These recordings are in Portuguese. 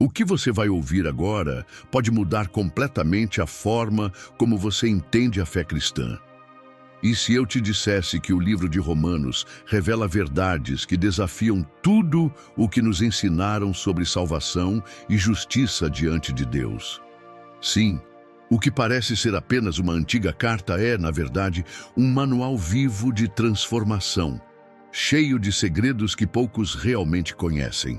O que você vai ouvir agora pode mudar completamente a forma como você entende a fé cristã. E se eu te dissesse que o livro de Romanos revela verdades que desafiam tudo o que nos ensinaram sobre salvação e justiça diante de Deus? Sim, o que parece ser apenas uma antiga carta é, na verdade, um manual vivo de transformação, cheio de segredos que poucos realmente conhecem.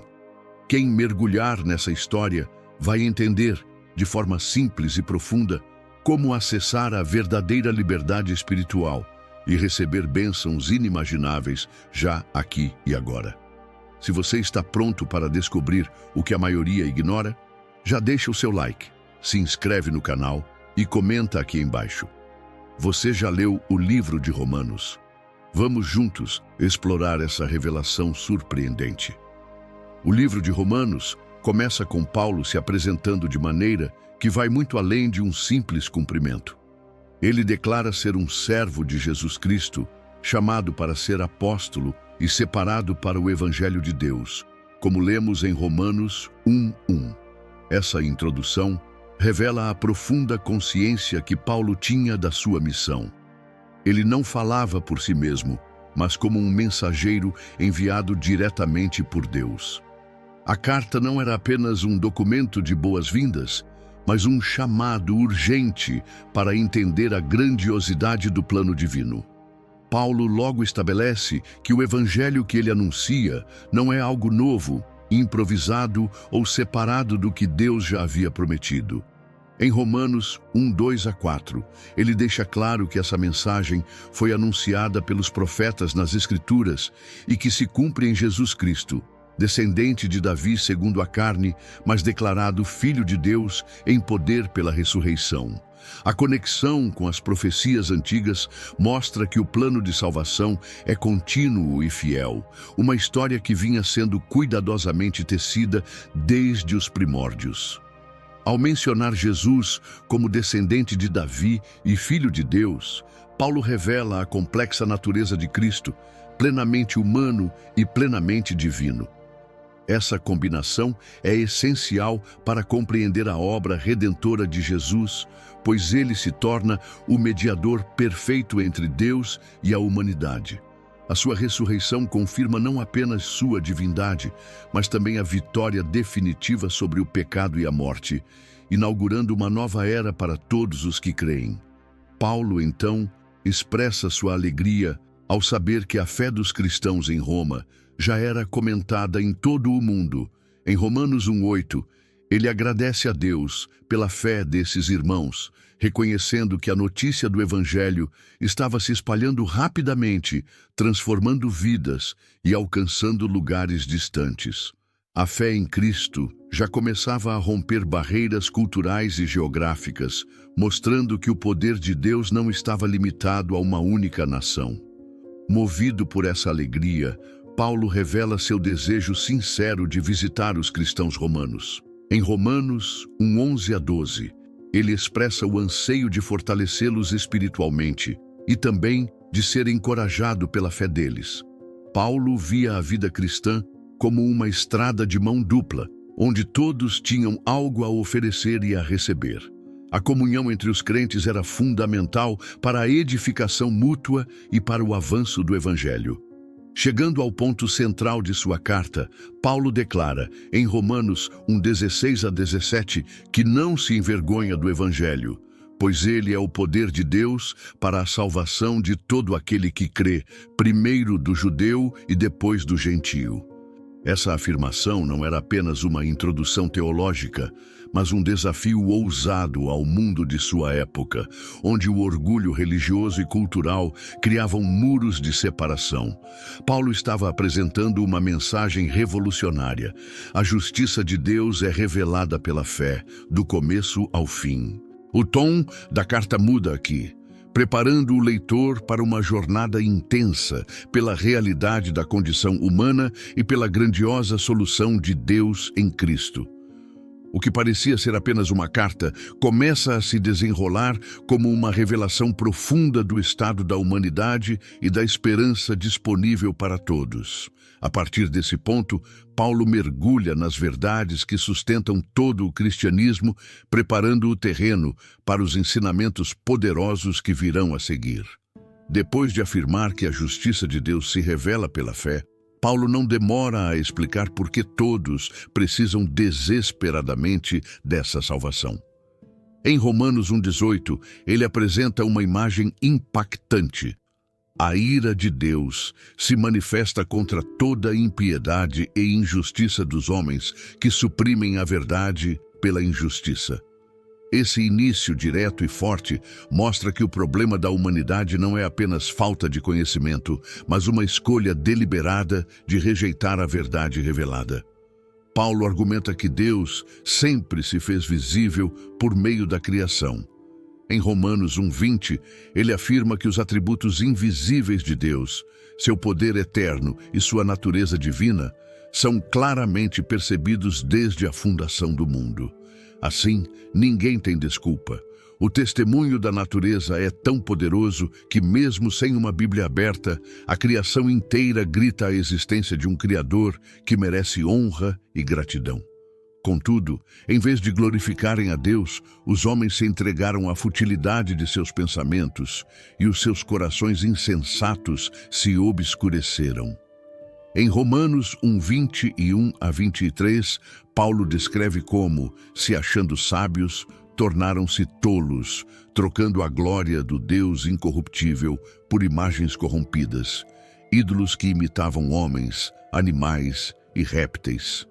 Quem mergulhar nessa história vai entender, de forma simples e profunda, como acessar a verdadeira liberdade espiritual e receber bênçãos inimagináveis já aqui e agora. Se você está pronto para descobrir o que a maioria ignora, já deixa o seu like, se inscreve no canal e comenta aqui embaixo. Você já leu o livro de Romanos? Vamos juntos explorar essa revelação surpreendente. O livro de Romanos começa com Paulo se apresentando de maneira que vai muito além de um simples cumprimento. Ele declara ser um servo de Jesus Cristo, chamado para ser apóstolo e separado para o Evangelho de Deus, como lemos em Romanos 1:1. Essa introdução revela a profunda consciência que Paulo tinha da sua missão. Ele não falava por si mesmo, mas como um mensageiro enviado diretamente por Deus. A carta não era apenas um documento de boas-vindas, mas um chamado urgente para entender a grandiosidade do plano divino. Paulo logo estabelece que o evangelho que ele anuncia não é algo novo, improvisado ou separado do que Deus já havia prometido. Em Romanos 1:2-4, ele deixa claro que essa mensagem foi anunciada pelos profetas nas Escrituras e que se cumpre em Jesus Cristo, descendente de Davi segundo a carne, mas declarado Filho de Deus em poder pela ressurreição. A conexão com as profecias antigas mostra que o plano de salvação é contínuo e fiel, uma história que vinha sendo cuidadosamente tecida desde os primórdios. Ao mencionar Jesus como descendente de Davi e Filho de Deus, Paulo revela a complexa natureza de Cristo, plenamente humano e plenamente divino. Essa combinação é essencial para compreender a obra redentora de Jesus, pois ele se torna o mediador perfeito entre Deus e a humanidade. A sua ressurreição confirma não apenas sua divindade, mas também a vitória definitiva sobre o pecado e a morte, inaugurando uma nova era para todos os que creem. Paulo, então, expressa sua alegria ao saber que a fé dos cristãos em Roma já era comentada em todo o mundo. Em Romanos 1:8, ele agradece a Deus pela fé desses irmãos, reconhecendo que a notícia do Evangelho estava se espalhando rapidamente, transformando vidas e alcançando lugares distantes. A fé em Cristo já começava a romper barreiras culturais e geográficas, mostrando que o poder de Deus não estava limitado a uma única nação. Movido por essa alegria, Paulo revela seu desejo sincero de visitar os cristãos romanos. Em Romanos 1:11-12, ele expressa o anseio de fortalecê-los espiritualmente e também de ser encorajado pela fé deles. Paulo via a vida cristã como uma estrada de mão dupla, onde todos tinham algo a oferecer e a receber. A comunhão entre os crentes era fundamental para a edificação mútua e para o avanço do Evangelho. Chegando ao ponto central de sua carta, Paulo declara, em Romanos 1:16-17, que não se envergonha do Evangelho, pois ele é o poder de Deus para a salvação de todo aquele que crê, primeiro do judeu e depois do gentio. Essa afirmação não era apenas uma introdução teológica, mas um desafio ousado ao mundo de sua época, onde o orgulho religioso e cultural criavam muros de separação. Paulo estava apresentando uma mensagem revolucionária. A justiça de Deus é revelada pela fé, do começo ao fim. O tom da carta muda aqui, preparando o leitor para uma jornada intensa pela realidade da condição humana e pela grandiosa solução de Deus em Cristo. O que parecia ser apenas uma carta começa a se desenrolar como uma revelação profunda do estado da humanidade e da esperança disponível para todos. A partir desse ponto, Paulo mergulha nas verdades que sustentam todo o cristianismo, preparando o terreno para os ensinamentos poderosos que virão a seguir. Depois de afirmar que a justiça de Deus se revela pela fé, Paulo não demora a explicar por que todos precisam desesperadamente dessa salvação. Em Romanos 1,18, ele apresenta uma imagem impactante. A ira de Deus se manifesta contra toda a impiedade e injustiça dos homens que suprimem a verdade pela injustiça. Esse início direto e forte mostra que o problema da humanidade não é apenas falta de conhecimento, mas uma escolha deliberada de rejeitar a verdade revelada. Paulo argumenta que Deus sempre se fez visível por meio da criação. Em Romanos 1,20, ele afirma que os atributos invisíveis de Deus, seu poder eterno e sua natureza divina, são claramente percebidos desde a fundação do mundo. Assim, ninguém tem desculpa. O testemunho da natureza é tão poderoso que, mesmo sem uma Bíblia aberta, a criação inteira grita a existência de um Criador que merece honra e gratidão. Contudo, em vez de glorificarem a Deus, os homens se entregaram à futilidade de seus pensamentos e os seus corações insensatos se obscureceram. Em Romanos 1:20 e 1-23, Paulo descreve como, se achando sábios, tornaram-se tolos, trocando a glória do Deus incorruptível por imagens corrompidas, ídolos que imitavam homens, animais e répteis.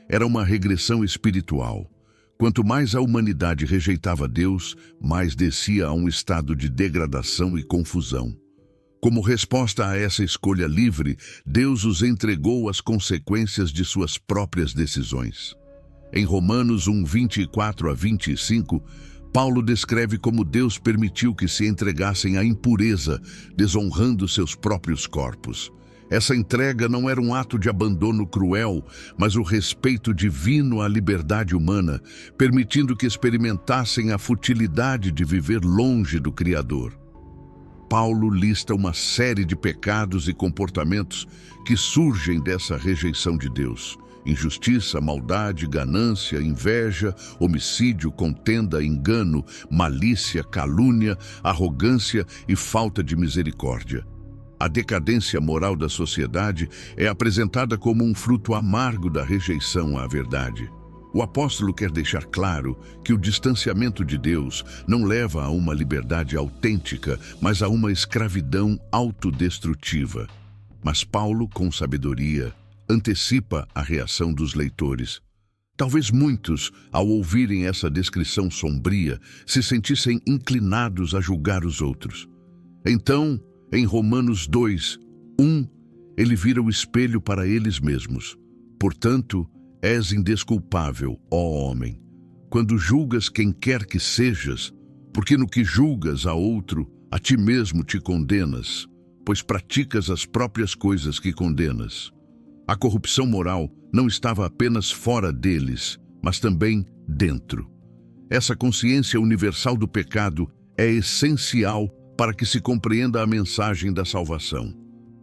Era uma regressão espiritual. Quanto mais a humanidade rejeitava Deus, mais descia a um estado de degradação e confusão. Como resposta a essa escolha livre, Deus os entregou às consequências de suas próprias decisões. Em Romanos 1:24-25, Paulo descreve como Deus permitiu que se entregassem à impureza, desonrando seus próprios corpos. Essa entrega não era um ato de abandono cruel, mas o respeito divino à liberdade humana, permitindo que experimentassem a futilidade de viver longe do Criador. Paulo lista uma série de pecados e comportamentos que surgem dessa rejeição de Deus: injustiça, maldade, ganância, inveja, homicídio, contenda, engano, malícia, calúnia, arrogância e falta de misericórdia. A decadência moral da sociedade é apresentada como um fruto amargo da rejeição à verdade. O apóstolo quer deixar claro que o distanciamento de Deus não leva a uma liberdade autêntica, mas a uma escravidão autodestrutiva. Mas Paulo, com sabedoria, antecipa a reação dos leitores. Talvez muitos, ao ouvirem essa descrição sombria, se sentissem inclinados a julgar os outros. Então, em Romanos 2:1, ele vira o espelho para eles mesmos. Portanto, és indesculpável, ó homem, quando julgas quem quer que sejas, porque no que julgas a outro, a ti mesmo te condenas, pois praticas as próprias coisas que condenas. A corrupção moral não estava apenas fora deles, mas também dentro. Essa consciência universal do pecado é essencial para que se compreenda a mensagem da salvação.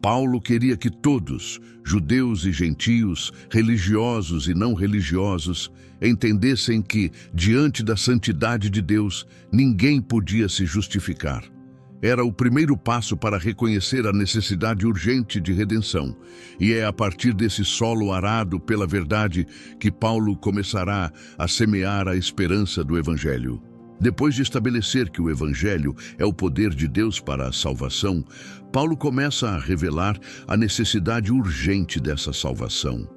Paulo queria que todos, judeus e gentios, religiosos e não religiosos, entendessem que, diante da santidade de Deus, ninguém podia se justificar. Era o primeiro passo para reconhecer a necessidade urgente de redenção, e é a partir desse solo arado pela verdade que Paulo começará a semear a esperança do Evangelho. Depois de estabelecer que o Evangelho é o poder de Deus para a salvação, Paulo começa a revelar a necessidade urgente dessa salvação.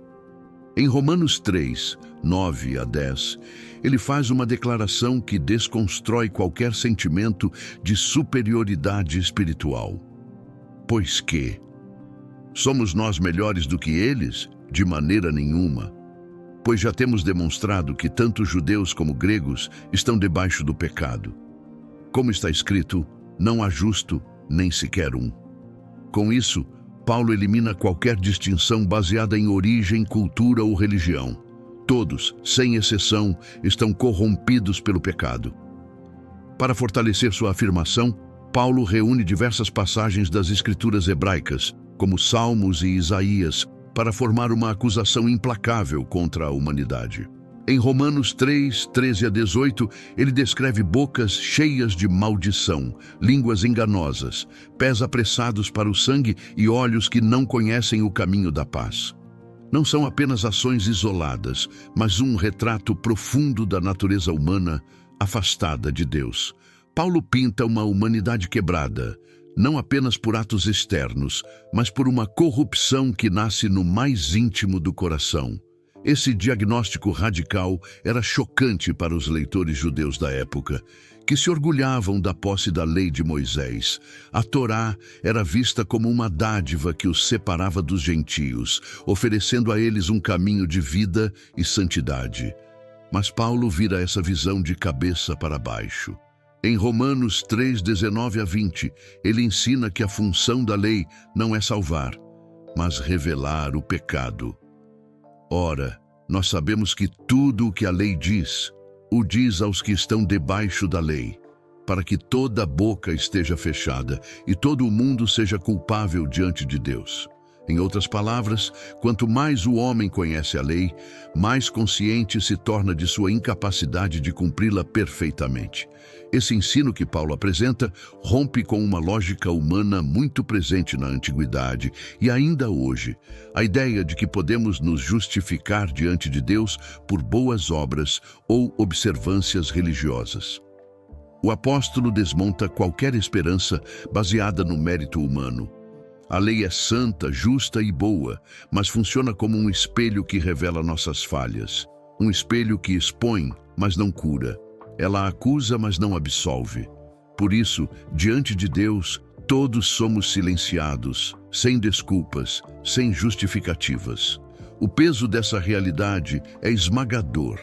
Em Romanos 3:9-10, ele faz uma declaração que desconstrói qualquer sentimento de superioridade espiritual. Pois que somos nós melhores do que eles? De maneira nenhuma. Pois já temos demonstrado que tanto judeus como gregos estão debaixo do pecado. Como está escrito, não há justo, nem sequer um. Com isso, Paulo elimina qualquer distinção baseada em origem, cultura ou religião. Todos, sem exceção, estão corrompidos pelo pecado. Para fortalecer sua afirmação, Paulo reúne diversas passagens das Escrituras hebraicas, como Salmos e Isaías, para formar uma acusação implacável contra a humanidade. Em Romanos 3, 13 a 18, ele descreve bocas cheias de maldição, línguas enganosas, pés apressados para o sangue e olhos que não conhecem o caminho da paz. Não são apenas ações isoladas, mas um retrato profundo da natureza humana afastada de Deus. Paulo pinta uma humanidade quebrada, não apenas por atos externos, mas por uma corrupção que nasce no mais íntimo do coração. Esse diagnóstico radical era chocante para os leitores judeus da época, que se orgulhavam da posse da lei de Moisés. A Torá era vista como uma dádiva que os separava dos gentios, oferecendo a eles um caminho de vida e santidade. Mas Paulo vira essa visão de cabeça para baixo. Em Romanos 3, 19 a 20, ele ensina que a função da lei não é salvar, mas revelar o pecado. Ora, nós sabemos que tudo o que a lei diz, o diz aos que estão debaixo da lei, para que toda boca esteja fechada e todo o mundo seja culpável diante de Deus. Em outras palavras, quanto mais o homem conhece a lei, mais consciente se torna de sua incapacidade de cumpri-la perfeitamente. Esse ensino que Paulo apresenta rompe com uma lógica humana muito presente na antiguidade e ainda hoje, a ideia de que podemos nos justificar diante de Deus por boas obras ou observâncias religiosas. O apóstolo desmonta qualquer esperança baseada no mérito humano. A lei é santa, justa e boa, mas funciona como um espelho que revela nossas falhas. Um espelho que expõe, mas não cura. Ela acusa, mas não absolve. Por isso, diante de Deus, todos somos silenciados, sem desculpas, sem justificativas. O peso dessa realidade é esmagador.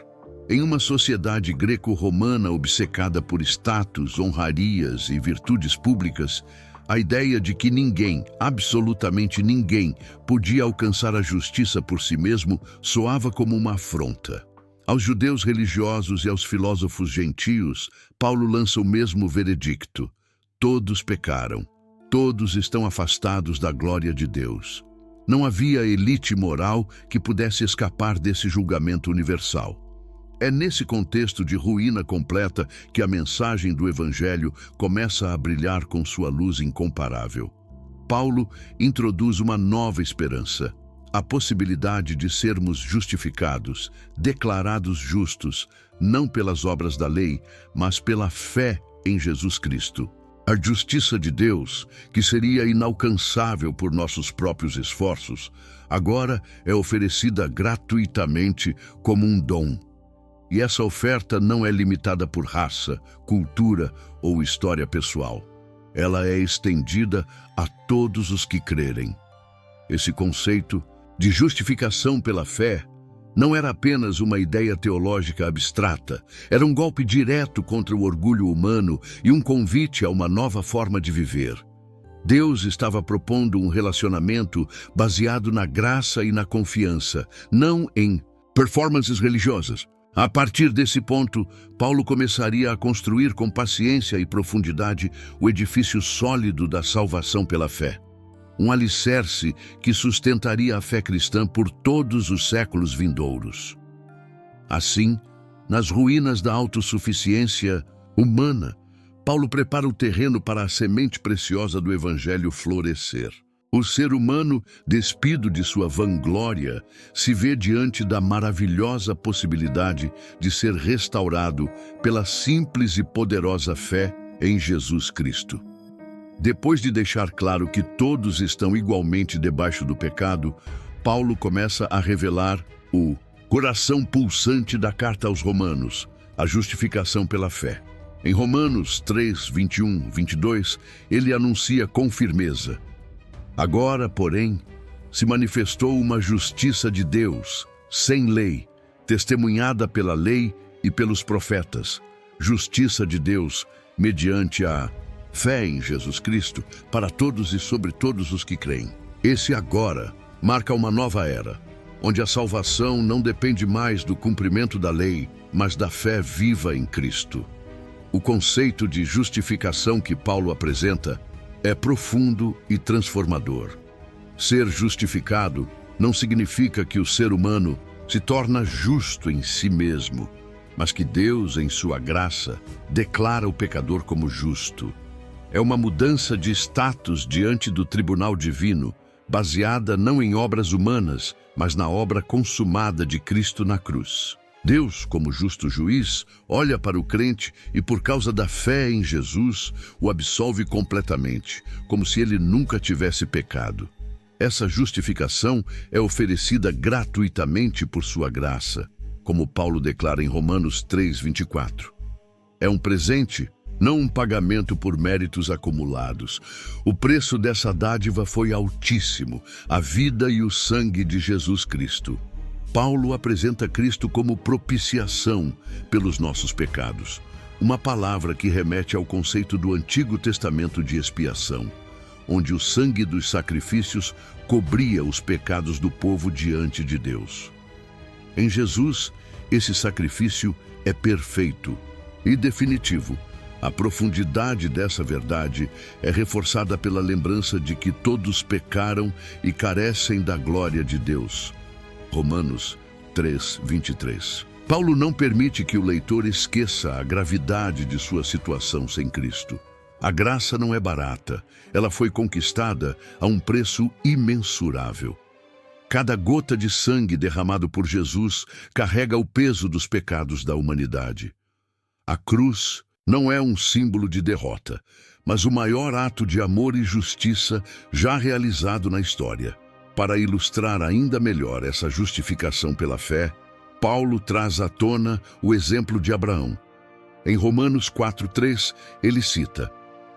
Em uma sociedade greco-romana obcecada por status, honrarias e virtudes públicas, a ideia de que ninguém, absolutamente ninguém, podia alcançar a justiça por si mesmo soava como uma afronta. Aos judeus religiosos e aos filósofos gentios, Paulo lança o mesmo veredicto: todos pecaram, todos estão afastados da glória de Deus. Não havia elite moral que pudesse escapar desse julgamento universal. É nesse contexto de ruína completa que a mensagem do Evangelho começa a brilhar com sua luz incomparável. Paulo introduz uma nova esperança, a possibilidade de sermos justificados, declarados justos, não pelas obras da lei, mas pela fé em Jesus Cristo. A justiça de Deus, que seria inalcançável por nossos próprios esforços, agora é oferecida gratuitamente como um dom. E essa oferta não é limitada por raça, cultura ou história pessoal. Ela é estendida a todos os que crerem. Esse conceito de justificação pela fé não era apenas uma ideia teológica abstrata, era um golpe direto contra o orgulho humano e um convite a uma nova forma de viver. Deus estava propondo um relacionamento baseado na graça e na confiança, não em performances religiosas. A partir desse ponto, Paulo começaria a construir com paciência e profundidade o edifício sólido da salvação pela fé. Um alicerce que sustentaria a fé cristã por todos os séculos vindouros. Assim, nas ruínas da autossuficiência humana, Paulo prepara o terreno para a semente preciosa do Evangelho florescer. O ser humano, despido de sua vanglória, se vê diante da maravilhosa possibilidade de ser restaurado pela simples e poderosa fé em Jesus Cristo. Depois de deixar claro que todos estão igualmente debaixo do pecado, Paulo começa a revelar o coração pulsante da carta aos Romanos, a justificação pela fé. Em Romanos 3, 21, 22, ele anuncia com firmeza: agora, porém, se manifestou uma justiça de Deus, sem lei, testemunhada pela lei e pelos profetas, justiça de Deus mediante a fé em Jesus Cristo para todos e sobre todos os que creem. Esse agora marca uma nova era. onde a salvação não depende mais do cumprimento da lei, mas da fé viva em Cristo. O conceito de justificação que Paulo apresenta é profundo e transformador. Ser justificado não significa que o ser humano se torna justo em si mesmo, mas que Deus, em sua graça, declara o pecador como justo. É uma mudança de status diante do tribunal divino, baseada não em obras humanas, mas na obra consumada de Cristo na cruz. Deus, como justo juiz, olha para o crente e, por causa da fé em Jesus, o absolve completamente, como se ele nunca tivesse pecado. Essa justificação é oferecida gratuitamente por sua graça, como Paulo declara em Romanos 3:24. É um presente, não um pagamento por méritos acumulados. O preço dessa dádiva foi altíssimo, a vida e o sangue de Jesus Cristo. Paulo apresenta Cristo como propiciação pelos nossos pecados, uma palavra que remete ao conceito do Antigo Testamento de expiação, onde o sangue dos sacrifícios cobria os pecados do povo diante de Deus. Em Jesus, esse sacrifício é perfeito e definitivo. A profundidade dessa verdade é reforçada pela lembrança de que todos pecaram e carecem da glória de Deus. Romanos 3:23. Paulo não permite que o leitor esqueça a gravidade de sua situação sem Cristo. A graça não é barata, ela foi conquistada a um preço imensurável. Cada gota de sangue derramado por Jesus carrega o peso dos pecados da humanidade. A cruz não é um símbolo de derrota, mas o maior ato de amor e justiça já realizado na história. Para ilustrar ainda melhor essa justificação pela fé, Paulo traz à tona o exemplo de Abraão. Em Romanos 4:3, ele cita: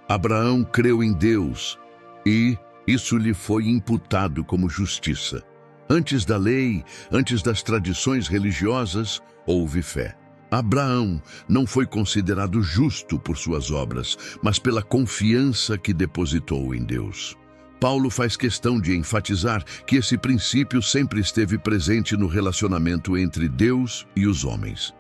Abraão creu em Deus e isso lhe foi imputado como justiça. Antes da lei, antes das tradições religiosas, houve fé. Abraão não foi considerado justo por suas obras, mas pela confiança que depositou em Deus. Paulo faz questão de enfatizar que esse princípio sempre esteve presente no relacionamento entre Deus e os homens.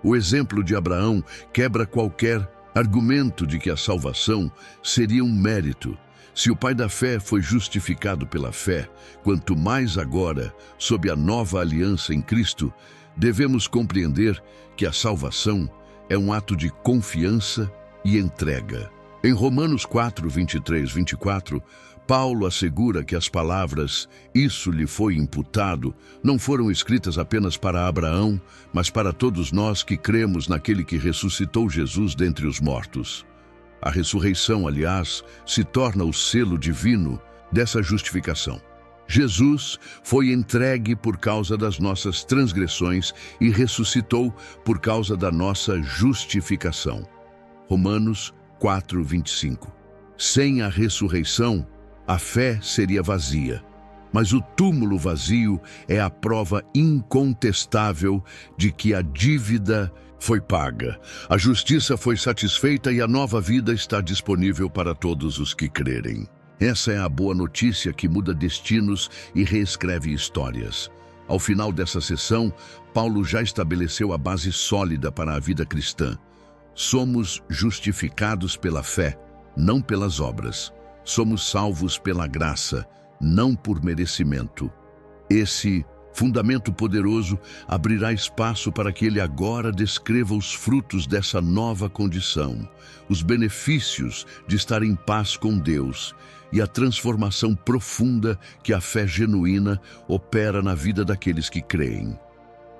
O exemplo de Abraão quebra qualquer argumento de que a salvação seria um mérito. Se o pai da fé foi justificado pela fé, quanto mais agora, sob a nova aliança em Cristo, devemos compreender que a salvação é um ato de confiança e entrega. Em Romanos 4:23-24, Paulo assegura que as palavras "isso lhe foi imputado" não foram escritas apenas para Abraão, mas para todos nós que cremos naquele que ressuscitou Jesus dentre os mortos. A ressurreição, aliás, se torna o selo divino dessa justificação. Jesus foi entregue por causa das nossas transgressões e ressuscitou por causa da nossa justificação. Romanos 4:25. Sem a ressurreição, a fé seria vazia, mas o túmulo vazio é a prova incontestável de que a dívida foi paga, a justiça foi satisfeita e a nova vida está disponível para todos os que crerem. Essa é a boa notícia que muda destinos e reescreve histórias. Ao final dessa sessão, Paulo já estabeleceu a base sólida para a vida cristã. Somos justificados pela fé, não pelas obras. Somos salvos pela graça, não por merecimento. Esse fundamento poderoso abrirá espaço para que ele agora descreva os frutos dessa nova condição, os benefícios de estar em paz com Deus e a transformação profunda que a fé genuína opera na vida daqueles que creem.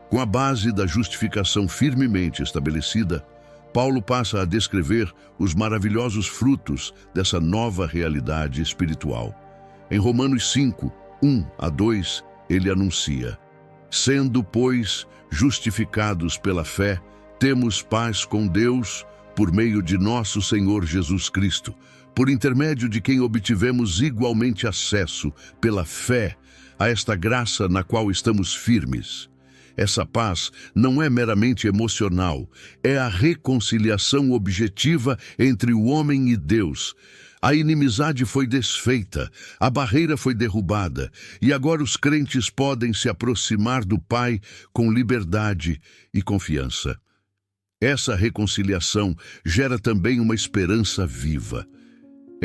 Com a base da justificação firmemente estabelecida, Paulo passa a descrever os maravilhosos frutos dessa nova realidade espiritual. Em Romanos 5:1-2, ele anuncia: Sendo, pois, justificados pela fé, temos paz com Deus por meio de nosso Senhor Jesus Cristo, por intermédio de quem obtivemos igualmente acesso, pela fé, a esta graça na qual estamos firmes. Essa paz não é meramente emocional, é a reconciliação objetiva entre o homem e Deus. A inimizade foi desfeita, a barreira foi derrubada, e agora os crentes podem se aproximar do Pai com liberdade e confiança. Essa reconciliação gera também uma esperança viva.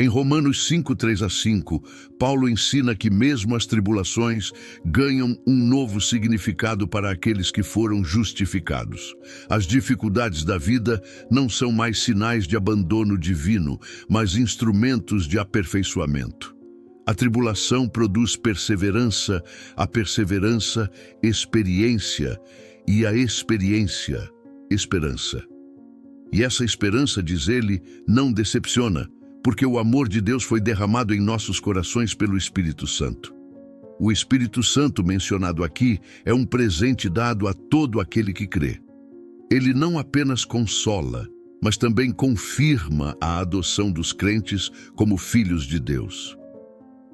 Em Romanos 5, 3-5, Paulo ensina que mesmo as tribulações ganham um novo significado para aqueles que foram justificados. As dificuldades da vida não são mais sinais de abandono divino, mas instrumentos de aperfeiçoamento. A tribulação produz perseverança, a perseverança, experiência, e a experiência, esperança. E essa esperança, diz ele, não decepciona, porque o amor de Deus foi derramado em nossos corações pelo Espírito Santo. O Espírito Santo mencionado aqui é um presente dado a todo aquele que crê. Ele não apenas consola, mas também confirma a adoção dos crentes como filhos de Deus.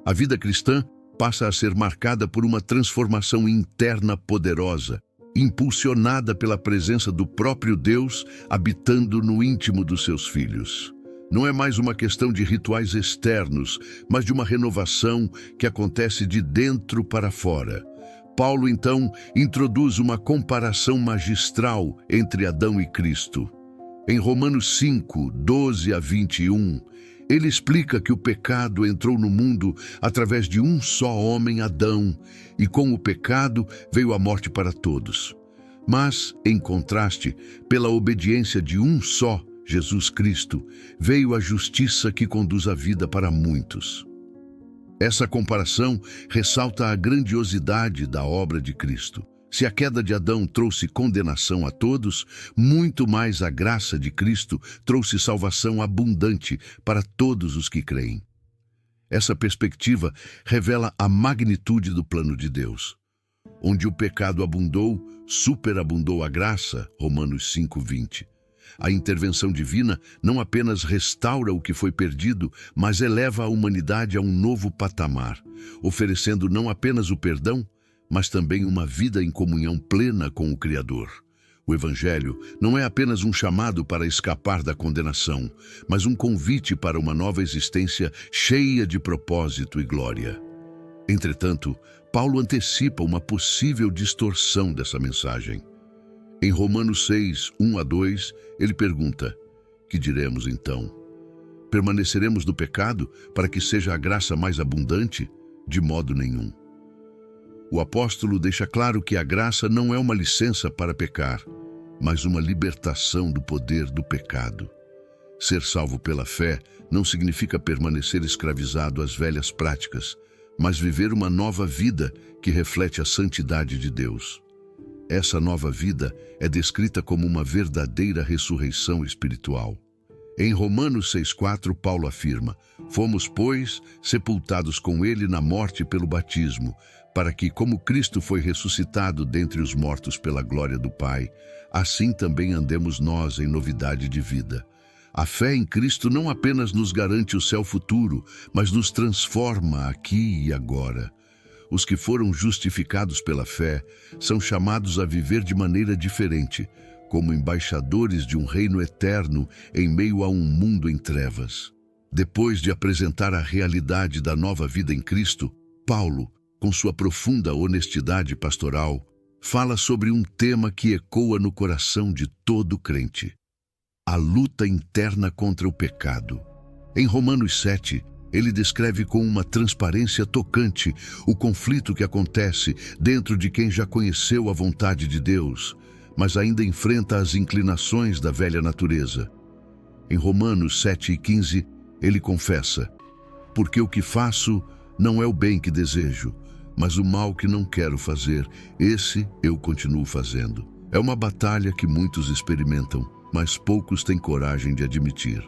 A vida cristã passa a ser marcada por uma transformação interna poderosa, impulsionada pela presença do próprio Deus habitando no íntimo dos seus filhos. Não é mais uma questão de rituais externos, mas de uma renovação que acontece de dentro para fora. Paulo, então, introduz uma comparação magistral entre Adão e Cristo. Em Romanos 5, 12-21, ele explica que o pecado entrou no mundo através de um só homem, Adão, e com o pecado veio a morte para todos. Mas, em contraste, pela obediência de um só, Jesus Cristo, veio a justiça que conduz a vida para muitos. Essa comparação ressalta a grandiosidade da obra de Cristo. Se a queda de Adão trouxe condenação a todos, muito mais a graça de Cristo trouxe salvação abundante para todos os que creem. Essa perspectiva revela a magnitude do plano de Deus. Onde o pecado abundou, superabundou a graça, Romanos 5:20. A intervenção divina não apenas restaura o que foi perdido, mas eleva a humanidade a um novo patamar, oferecendo não apenas o perdão, mas também uma vida em comunhão plena com o Criador. O Evangelho não é apenas um chamado para escapar da condenação, mas um convite para uma nova existência cheia de propósito e glória. Entretanto, Paulo antecipa uma possível distorção dessa mensagem. Em Romanos 6, 1-2, ele pergunta: que diremos então? Permaneceremos no pecado para que seja a graça mais abundante? De modo nenhum. O apóstolo deixa claro que a graça não é uma licença para pecar, mas uma libertação do poder do pecado. Ser salvo pela fé não significa permanecer escravizado às velhas práticas, mas viver uma nova vida que reflete a santidade de Deus. Essa nova vida é descrita como uma verdadeira ressurreição espiritual. Em Romanos 6,4, Paulo afirma: fomos, pois, sepultados com ele na morte pelo batismo, para que, como Cristo foi ressuscitado dentre os mortos pela glória do Pai, assim também andemos nós em novidade de vida. A fé em Cristo não apenas nos garante o céu futuro, mas nos transforma aqui e agora. Os que foram justificados pela fé são chamados a viver de maneira diferente, como embaixadores de um reino eterno em meio a um mundo em trevas. Depois de apresentar a realidade da nova vida em Cristo, Paulo, com sua profunda honestidade pastoral, fala sobre um tema que ecoa no coração de todo crente: a luta interna contra o pecado. Em Romanos 7, ele descreve com uma transparência tocante o conflito que acontece dentro de quem já conheceu a vontade de Deus, mas ainda enfrenta as inclinações da velha natureza. Em Romanos 7:15, ele confessa: porque o que faço não é o bem que desejo, mas o mal que não quero fazer, esse eu continuo fazendo. É uma batalha que muitos experimentam, mas poucos têm coragem de admitir.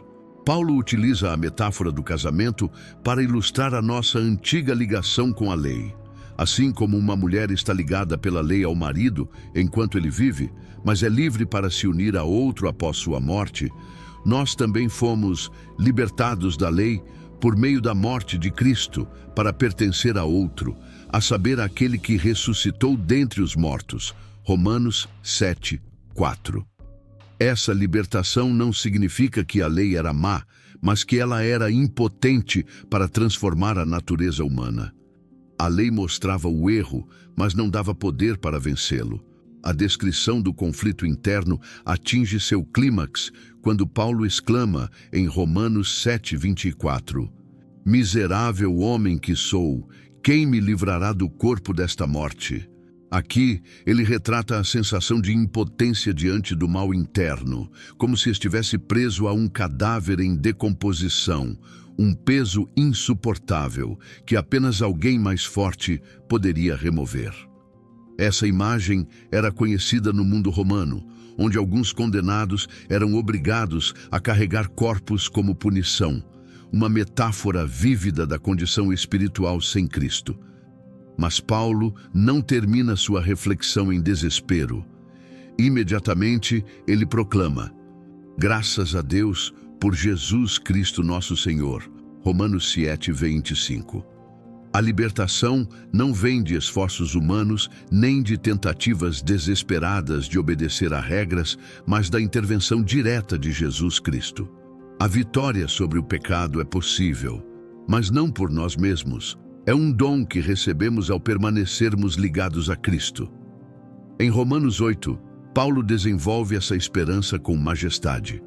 Paulo utiliza a metáfora do casamento para ilustrar a nossa antiga ligação com a lei. Assim como uma mulher está ligada pela lei ao marido enquanto ele vive, mas é livre para se unir a outro após sua morte, nós também fomos libertados da lei por meio da morte de Cristo para pertencer a outro, a saber, aquele que ressuscitou dentre os mortos. Romanos 7:4. Essa libertação não significa que a lei era má, mas que ela era impotente para transformar a natureza humana. A lei mostrava o erro, mas não dava poder para vencê-lo. A descrição do conflito interno atinge seu clímax quando Paulo exclama em Romanos 7:24: "Miserável homem que sou, quem me livrará do corpo desta morte?" Aqui, ele retrata a sensação de impotência diante do mal interno, como se estivesse preso a um cadáver em decomposição, um peso insuportável que apenas alguém mais forte poderia remover. Essa imagem era conhecida no mundo romano, onde alguns condenados eram obrigados a carregar corpos como punição, uma metáfora vívida da condição espiritual sem Cristo. Mas Paulo não termina sua reflexão em desespero. Imediatamente, ele proclama: "Graças a Deus por Jesus Cristo nosso Senhor." Romanos 7:25. A libertação não vem de esforços humanos, nem de tentativas desesperadas de obedecer a regras, mas da intervenção direta de Jesus Cristo. A vitória sobre o pecado é possível, mas não por nós mesmos. É um dom que recebemos ao permanecermos ligados a Cristo. Em Romanos 8, Paulo desenvolve essa esperança com majestade.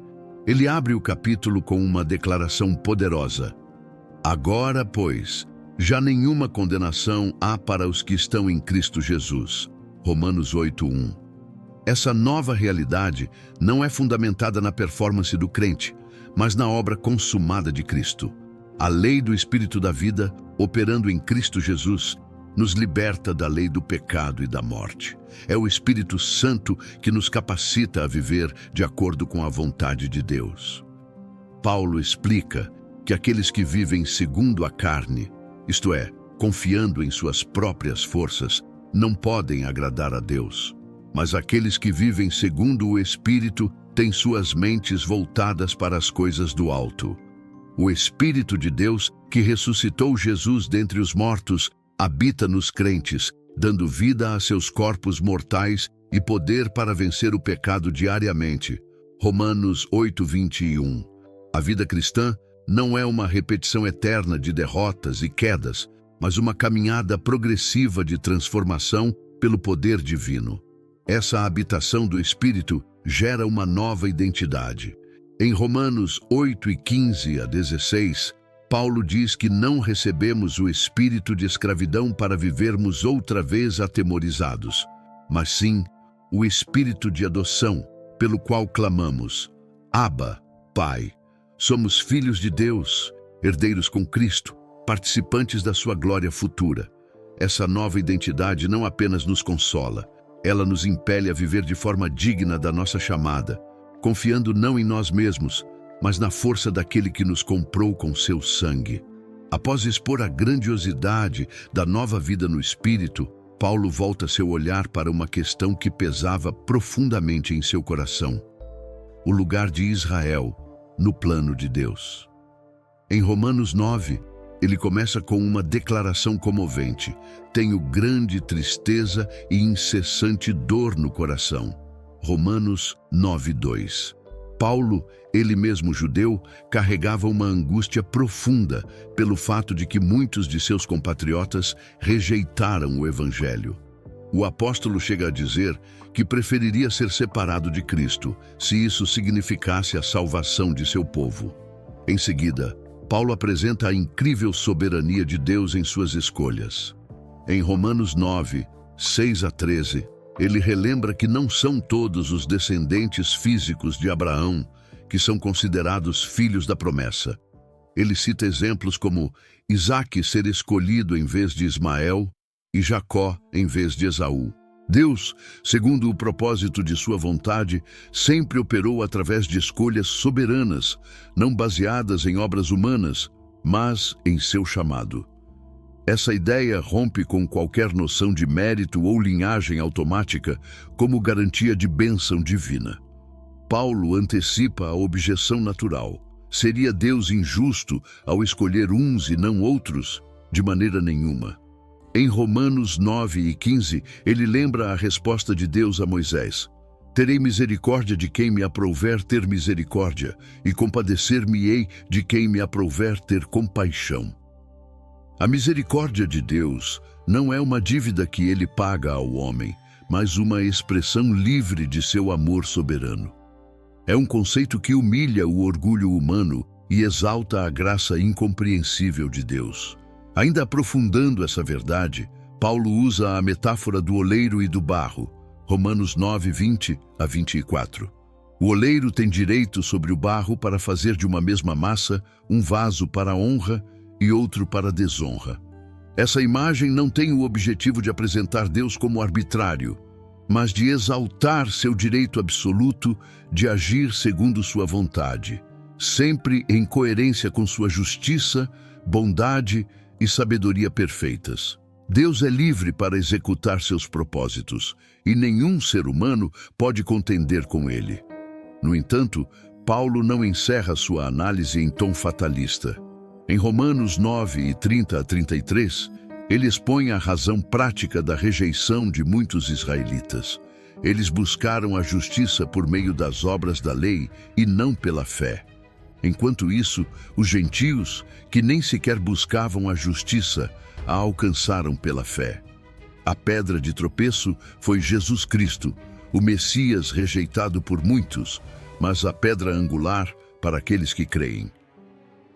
Ele abre o capítulo com uma declaração poderosa: "Agora, pois, já nenhuma condenação há para os que estão em Cristo Jesus." Romanos 8:1. Essa nova realidade não é fundamentada na performance do crente, mas na obra consumada de Cristo. A lei do Espírito da vida, operando em Cristo Jesus, nos liberta da lei do pecado e da morte. É o Espírito Santo que nos capacita a viver de acordo com a vontade de Deus. Paulo explica que aqueles que vivem segundo a carne, isto é, confiando em suas próprias forças, não podem agradar a Deus. Mas aqueles que vivem segundo o Espírito têm suas mentes voltadas para as coisas do alto. O Espírito de Deus, que ressuscitou Jesus dentre os mortos, habita nos crentes, dando vida a seus corpos mortais e poder para vencer o pecado diariamente. Romanos 8:21. A vida cristã não é uma repetição eterna de derrotas e quedas, mas uma caminhada progressiva de transformação pelo poder divino. Essa habitação do Espírito gera uma nova identidade. Em Romanos 8:15-16, Paulo diz que não recebemos o espírito de escravidão para vivermos outra vez atemorizados, mas sim o espírito de adoção, pelo qual clamamos: "Abba, Pai." Somos filhos de Deus, herdeiros com Cristo, participantes da sua glória futura. Essa nova identidade não apenas nos consola, ela nos impele a viver de forma digna da nossa chamada, confiando não em nós mesmos, mas na força daquele que nos comprou com seu sangue. Após expor a grandiosidade da nova vida no Espírito, Paulo volta seu olhar para uma questão que pesava profundamente em seu coração: o lugar de Israel no plano de Deus. Em Romanos 9, ele começa com uma declaração comovente: "Tenho grande tristeza e incessante dor no coração." Romanos 9:2. Paulo, ele mesmo judeu, carregava uma angústia profunda pelo fato de que muitos de seus compatriotas rejeitaram o Evangelho. O apóstolo chega a dizer que preferiria ser separado de Cristo, se isso significasse a salvação de seu povo. Em seguida, Paulo apresenta a incrível soberania de Deus em suas escolhas. Em Romanos 9, 6-13, ele relembra que não são todos os descendentes físicos de Abraão que são considerados filhos da promessa. Ele cita exemplos como Isaque ser escolhido em vez de Ismael e Jacó em vez de Esaú. Deus, segundo o propósito de sua vontade, sempre operou através de escolhas soberanas, não baseadas em obras humanas, mas em seu chamado. Essa ideia rompe com qualquer noção de mérito ou linhagem automática como garantia de bênção divina. Paulo antecipa a objeção natural. Seria Deus injusto ao escolher uns e não outros? De maneira nenhuma. Em Romanos 9:15, ele lembra a resposta de Deus a Moisés: Terei misericórdia de quem me aprouver ter misericórdia, e compadecer-me-ei de quem me aprouver ter compaixão. A misericórdia de Deus não é uma dívida que ele paga ao homem, mas uma expressão livre de seu amor soberano. É um conceito que humilha o orgulho humano e exalta a graça incompreensível de Deus. Ainda aprofundando essa verdade, Paulo usa a metáfora do oleiro e do barro, Romanos 9, 20 a 24. O oleiro tem direito sobre o barro para fazer de uma mesma massa um vaso para a honra e outro para a desonra. Essa imagem não tem o objetivo de apresentar Deus como arbitrário, mas de exaltar seu direito absoluto de agir segundo sua vontade, sempre em coerência com sua justiça, bondade e sabedoria perfeitas. Deus é livre para executar seus propósitos, e nenhum ser humano pode contender com ele. No entanto, Paulo não encerra sua análise em tom fatalista. Em Romanos 9, 30 a 33, ele expõe a razão prática da rejeição de muitos israelitas. Eles buscaram a justiça por meio das obras da lei e não pela fé. Enquanto isso, os gentios, que nem sequer buscavam a justiça, a alcançaram pela fé. A pedra de tropeço foi Jesus Cristo, o Messias rejeitado por muitos, mas a pedra angular para aqueles que creem.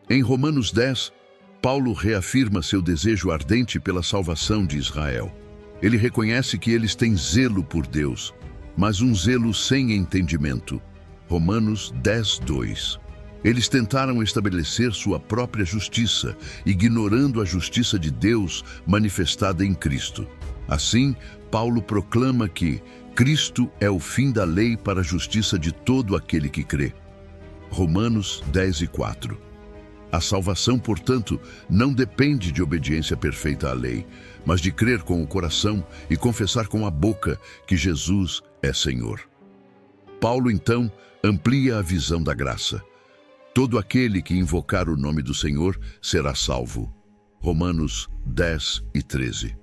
Em Romanos 10, Paulo reafirma seu desejo ardente pela salvação de Israel. Ele reconhece que eles têm zelo por Deus, mas um zelo sem entendimento. Romanos 10, 2. Eles tentaram estabelecer sua própria justiça, ignorando a justiça de Deus manifestada em Cristo. Assim, Paulo proclama que Cristo é o fim da lei para a justiça de todo aquele que crê. Romanos 10 e 4. A salvação, portanto, não depende de obediência perfeita à lei, mas de crer com o coração e confessar com a boca que Jesus é Senhor. Paulo, então, amplia a visão da graça. Todo aquele que invocar o nome do Senhor será salvo. Romanos 10 e 13.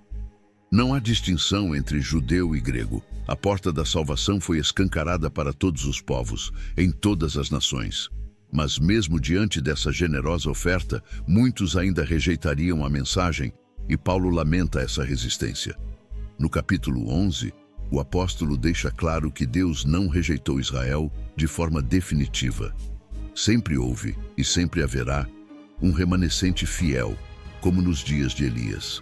Não há distinção entre judeu e grego. A porta da salvação foi escancarada para todos os povos, em todas as nações. Mas mesmo diante dessa generosa oferta, muitos ainda rejeitariam a mensagem, e Paulo lamenta essa resistência. No capítulo 11, o apóstolo deixa claro que Deus não rejeitou Israel de forma definitiva. Sempre houve e sempre haverá um remanescente fiel, como nos dias de Elias.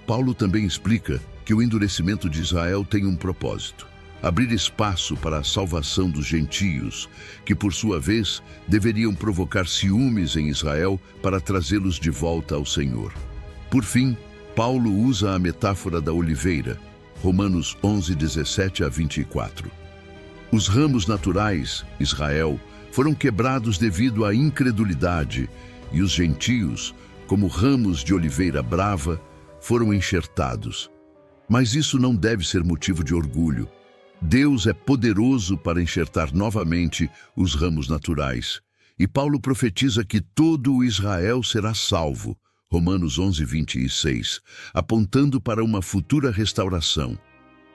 Paulo também explica que o endurecimento de Israel tem um propósito: abrir espaço para a salvação dos gentios, que por sua vez deveriam provocar ciúmes em Israel para trazê-los de volta ao Senhor. Por fim, Paulo usa a metáfora da oliveira, Romanos 11, 17 a 24. Os ramos naturais, Israel, foram quebrados devido à incredulidade, e os gentios, como ramos de oliveira brava, foram enxertados. Mas isso não deve ser motivo de orgulho. Deus é poderoso para enxertar novamente os ramos naturais. E Paulo profetiza que todo o Israel será salvo, Romanos 11, 26, apontando para uma futura restauração.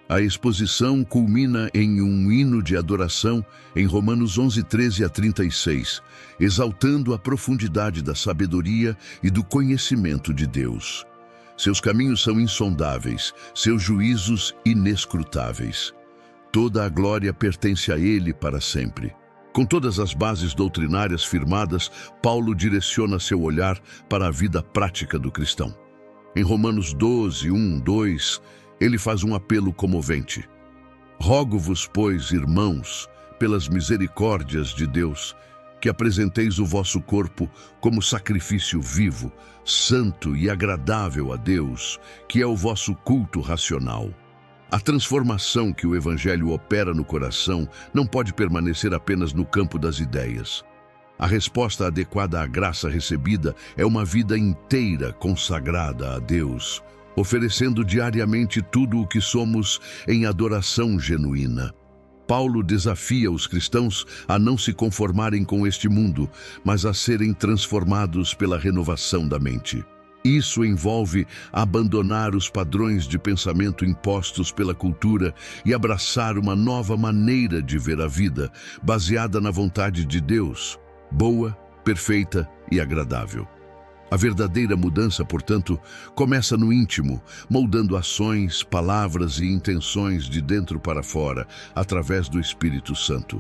A exposição culmina em um hino de adoração em Romanos 11, 13 a 36, exaltando a profundidade da sabedoria e do conhecimento de Deus. Seus caminhos são insondáveis, seus juízos inescrutáveis. Toda a glória pertence a Ele para sempre. Com todas as bases doutrinárias firmadas, Paulo direciona seu olhar para a vida prática do cristão. Em Romanos 12, 1, 2, ele faz um apelo comovente. Rogo-vos, pois, irmãos, pelas misericórdias de Deus, que apresenteis o vosso corpo como sacrifício vivo, santo e agradável a Deus, que é o vosso culto racional. A transformação que o Evangelho opera no coração não pode permanecer apenas no campo das ideias. A resposta adequada à graça recebida é uma vida inteira consagrada a Deus, oferecendo diariamente tudo o que somos em adoração genuína. Paulo desafia os cristãos a não se conformarem com este mundo, mas a serem transformados pela renovação da mente. Isso envolve abandonar os padrões de pensamento impostos pela cultura e abraçar uma nova maneira de ver a vida, baseada na vontade de Deus, boa, perfeita e agradável. A verdadeira mudança, portanto, começa no íntimo, moldando ações, palavras e intenções de dentro para fora, através do Espírito Santo.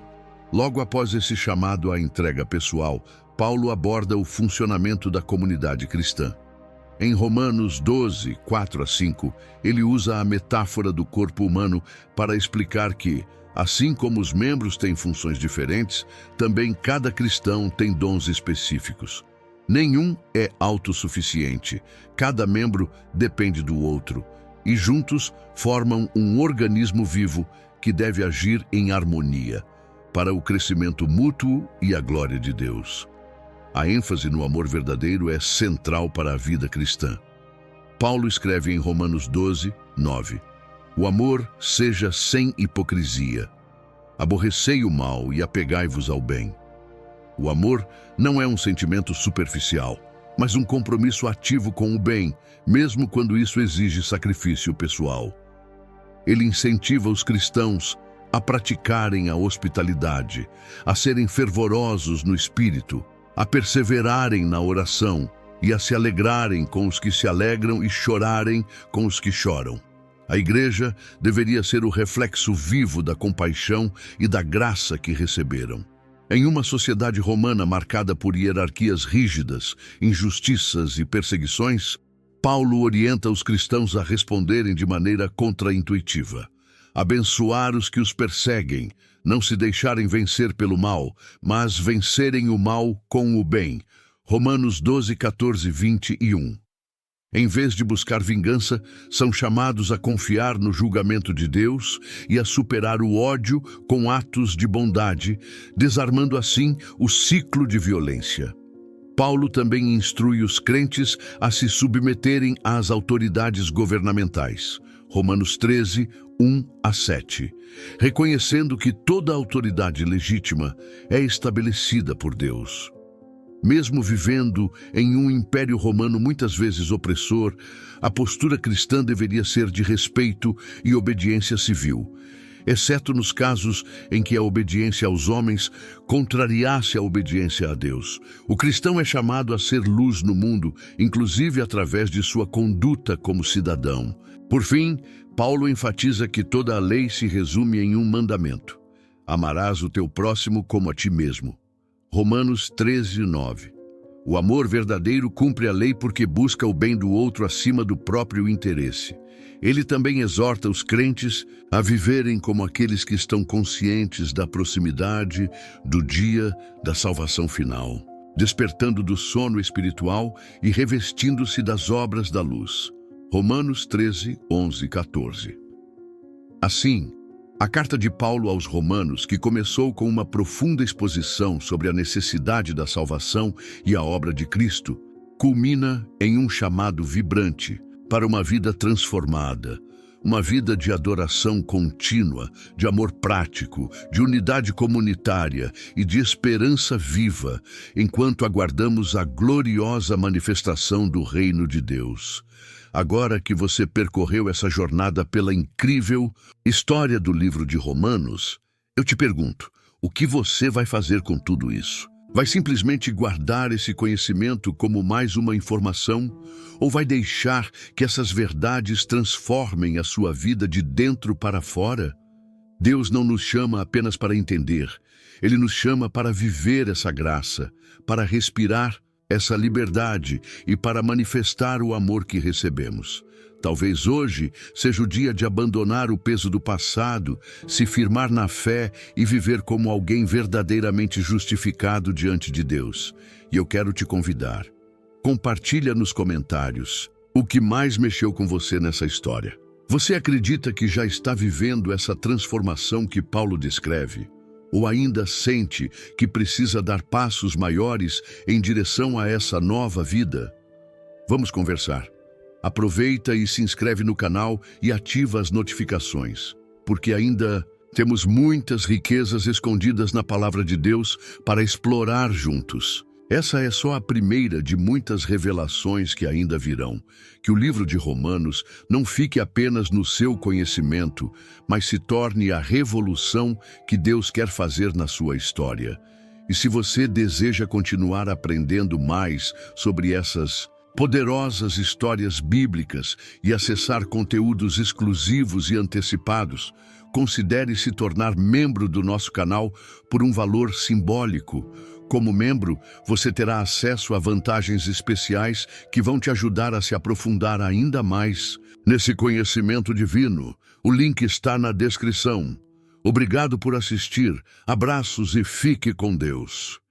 Logo após esse chamado à entrega pessoal, Paulo aborda o funcionamento da comunidade cristã. Em Romanos 12, 4 a 5, ele usa a metáfora do corpo humano para explicar que, assim como os membros têm funções diferentes, também cada cristão tem dons específicos. Nenhum é autossuficiente, cada membro depende do outro, e juntos formam um organismo vivo que deve agir em harmonia, para o crescimento mútuo e a glória de Deus. A ênfase no amor verdadeiro é central para a vida cristã. Paulo escreve em Romanos 12, 9: O amor seja sem hipocrisia. Aborrecei o mal e apegai-vos ao bem. O amor não é um sentimento superficial, mas um compromisso ativo com o bem, mesmo quando isso exige sacrifício pessoal. Ele incentiva os cristãos a praticarem a hospitalidade, a serem fervorosos no espírito, a perseverarem na oração e a se alegrarem com os que se alegram e chorarem com os que choram. A igreja deveria ser o reflexo vivo da compaixão e da graça que receberam. Em uma sociedade romana marcada por hierarquias rígidas, injustiças e perseguições, Paulo orienta os cristãos a responderem de maneira contraintuitiva. Abençoar os que os perseguem, não se deixarem vencer pelo mal, mas vencerem o mal com o bem. Romanos 12, 14, 21. Em vez de buscar vingança, são chamados a confiar no julgamento de Deus e a superar o ódio com atos de bondade, desarmando assim o ciclo de violência. Paulo também instrui os crentes a se submeterem às autoridades governamentais. Romanos 13, 1 a 7, reconhecendo que toda autoridade legítima é estabelecida por Deus. Mesmo vivendo em um império romano muitas vezes opressor, a postura cristã deveria ser de respeito e obediência civil, exceto nos casos em que a obediência aos homens contrariasse a obediência a Deus. O cristão é chamado a ser luz no mundo, inclusive através de sua conduta como cidadão. Por fim, Paulo enfatiza que toda a lei se resume em um mandamento: amarás o teu próximo como a ti mesmo. Romanos 13, 9. O amor verdadeiro cumpre a lei porque busca o bem do outro acima do próprio interesse. Ele também exorta os crentes a viverem como aqueles que estão conscientes da proximidade do dia da salvação final, despertando do sono espiritual e revestindo-se das obras da luz. Romanos 13, 11, 14. Assim, a carta de Paulo aos Romanos, que começou com uma profunda exposição sobre a necessidade da salvação e a obra de Cristo, culmina em um chamado vibrante para uma vida transformada, uma vida de adoração contínua, de amor prático, de unidade comunitária e de esperança viva, enquanto aguardamos a gloriosa manifestação do reino de Deus. Agora que você percorreu essa jornada pela incrível história do livro de Romanos, eu te pergunto, o que você vai fazer com tudo isso? Vai simplesmente guardar esse conhecimento como mais uma informação? Ou vai deixar que essas verdades transformem a sua vida de dentro para fora? Deus não nos chama apenas para entender. Ele nos chama para viver essa graça, para respirar essa liberdade e para manifestar o amor que recebemos. Talvez hoje seja o dia de abandonar o peso do passado, se firmar na fé e viver como alguém verdadeiramente justificado diante de Deus. E eu quero te convidar. Compartilha nos comentários o que mais mexeu com você nessa história. Você acredita que já está vivendo essa transformação que Paulo descreve? Ou ainda sente que precisa dar passos maiores em direção a essa nova vida? Vamos conversar. Aproveita e se inscreve no canal e ativa as notificações, porque ainda temos muitas riquezas escondidas na palavra de Deus para explorar juntos. Essa é só a primeira de muitas revelações que ainda virão. Que o livro de Romanos não fique apenas no seu conhecimento, mas se torne a revolução que Deus quer fazer na sua história. E se você deseja continuar aprendendo mais sobre essas poderosas histórias bíblicas e acessar conteúdos exclusivos e antecipados, considere se tornar membro do nosso canal por um valor simbólico. Como membro, você terá acesso a vantagens especiais que vão te ajudar a se aprofundar ainda mais nesse conhecimento divino. O link está na descrição. Obrigado por assistir, abraços e fique com Deus.